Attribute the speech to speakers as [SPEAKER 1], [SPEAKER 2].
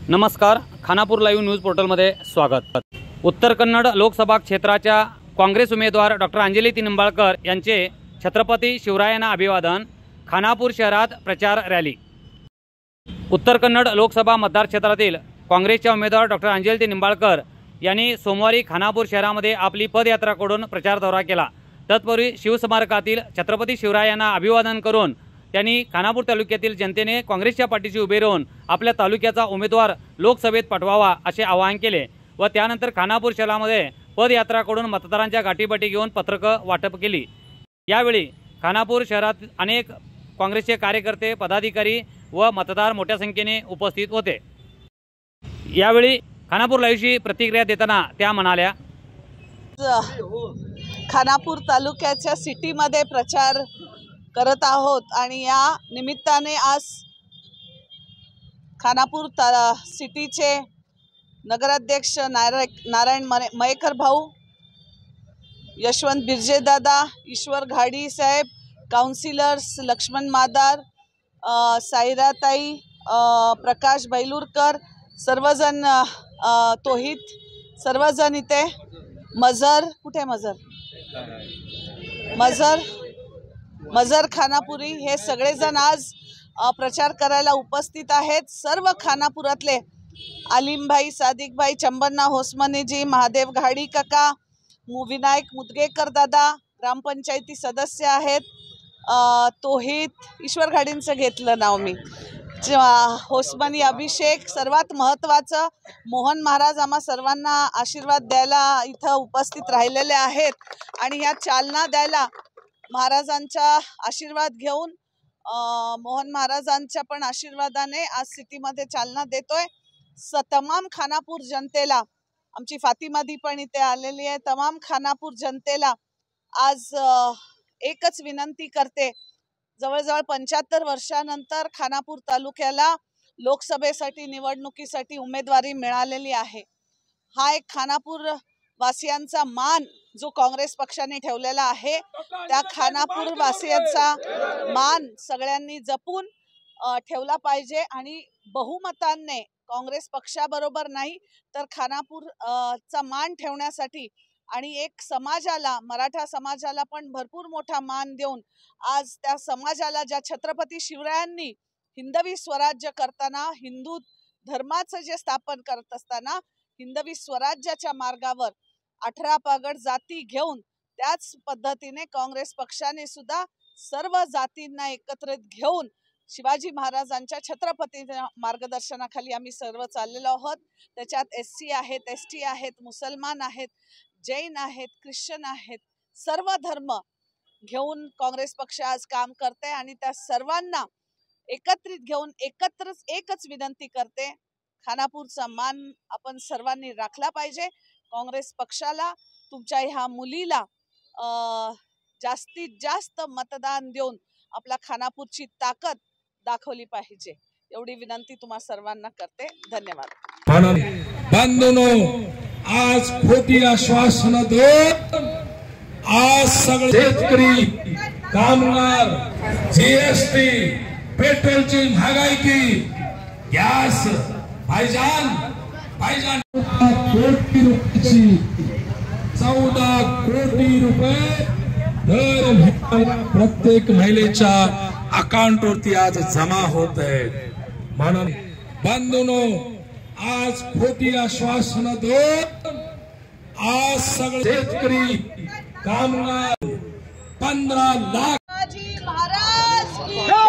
[SPEAKER 1] नमस्कार, Khanapur live news पोर्टलमध्ये स्वागत। उत्तर कन्नड लोकसभा क्षेत्राच्या काँग्रेस उमेदवार डॉक्टर अंजली निंबाळकर यांचे छत्रपती शिवरायांना अभिवादन। खानापूर शहरात प्रचार रॅली। उत्तर कन्नड लोकसभा मतदार क्षेत्रातील काँग्रेसच्या उमेदवार डॉक्टर अंजली निंबाळकर यांनी सोमवारी खानापूर शहरामध्ये आपली पदयात्रा करून प्रचार दौरा केला। तत्पूर्वी शिवस्मारकातील छत्रपती शिवरायांना अभिवादन करून त्यांनी खानापूर तालुक्यातील जनतेने काँग्रेसच्या पाठीशी उभे राहून आपल्या तालुक्याचा उमेदवार लोकसभेत पाठवावा असे आवाहन केले व त्यानंतर खानापूर शहरामध्ये पदयात्रा करून मतदारांच्या गाठीभेटी घेऊन पत्रकं वाटप केली। यावेळी खानापूर शहरात अनेक काँग्रेसचे कार्यकर्ते, पदाधिकारी व मतदार मोठ्या संख्येने उपस्थित होते। यावेळी खानापूर लाईव्हची प्रतिक्रिया देताना त्या म्हणाल्या,
[SPEAKER 2] खानापूर तालुक्याच्या सिटीमध्ये प्रचार करत आहोत आणि या निमित्ताने आज खानापूर सिटीचे नगराध्यक्ष नारायण मयेकर भाऊ, यशवंत बिर्जे दादा, ईश्वर घाडी साहेब, काउन्सिलर्स लक्ष्मण मादार, साईराताई, प्रकाश बैलूरकर, सर्वजण, तोहित, सर्वजण इथे, मजर कुठे मजर खानापुरी हे सगळेजण आज प्रचार करायला उपस्थित आहेत। सर्व खानापुरातले आलिमभाई, सादिकभाई, चंबन्ना होसमनीजी, महादेव घाडी काका, विनायक मुदगेकर दादा, ग्रामपंचायती सदस्य आहेत, तोहित, ईश्वर घाडींचं घेतलं नाव मी, होसमनी अभिषेक, सर्वात महत्त्वाचं मोहन महाराज आम्हा सर्वांना आशीर्वाद द्यायला इथं उपस्थित राहिलेले आहेत आणि ह्या चालना द्यायला महाराजांचा आशीर्वाद घेऊन मोहन महाराजांच्या पण आशीर्वादाने आज सिटीमध्ये चालना देतोय। तमाम खानापूर जनतेला, आमची फातिमादी पण इथे आलेली आहे, तमाम खानापूर जनतेला आज एकच विनंती करते, जवळजवळ 75 वर्षानंतर खानापूर तालुक्याला लोकसभेसाठी निवडणुकीसाठी उमेदवारी मिळालेली आहे। हा एक खानापूर वासियांचा मान जो काँग्रेस पक्षाने ठेवलेला आहे, त्या खानापूर वासियांचा मान सगळ्यांनी जपून ठेवला पाहिजे आणि बहुमताने काँग्रेस पक्षाबरोबर नाही तर खानापूर चा मान ठेवण्यासाठी आणि एक समाजाला, मराठा समाजाला पण भरपूर मोठा मान देऊन आज त्या समाजाला, ज्या छत्रपती शिवरायांनी हिंदवी स्वराज्य करताना, हिंदू धर्माचं जे स्थापन करत असताना हिंदवी स्वराज्याच्या मार्गावर 18 पगड जाती घेऊन त्याच पद्धतीने काँग्रेस पक्षाने सुद्धा सर्व जातींना एकत्रित घेऊन शिवाजी महाराजांच्या छत्रपती मार्गदर्शनाखाली आम्ही सर्व चाललेलो आहोत। त्याच्यात SC आहेत, ST आहेत, मुसलमान आहेत, जैन आहेत, ख्रिश्चन आहेत, सर्व धर्म घेऊन काँग्रेस पक्ष आज काम करते आणि त्या सर्वांना एकत्रित घेऊन एकच विनंती करते, खानापूरचा मान आपण सर्वांनी राखला पाहिजे। काँग्रेस पक्षाला, तुमच्या ह्या मुलीला जास्तीत जास्त मतदान देऊन आपला खानापूरची ताकद दाखवली पाहिजे, एवढी विनंती तुम्हा सर्वांना करते। धन्यवाद।
[SPEAKER 3] बंधुनो, आज खोटी आश्वासन देऊन आज सगळे शेतकरी, कामगार, GST, पेट्रोलची महागाई की, गॅस, भाईजान कोटी रुपयाची 14 कोटी रुपये दर प्रत्येक महिलेच्या अकाउंटवरती आज जमा होत आहेत। म्हणून बंधुनो, आज खोटी आश्वासन देऊन आज सगळे शेतकरी, कामगार 15 लाख
[SPEAKER 2] महाराज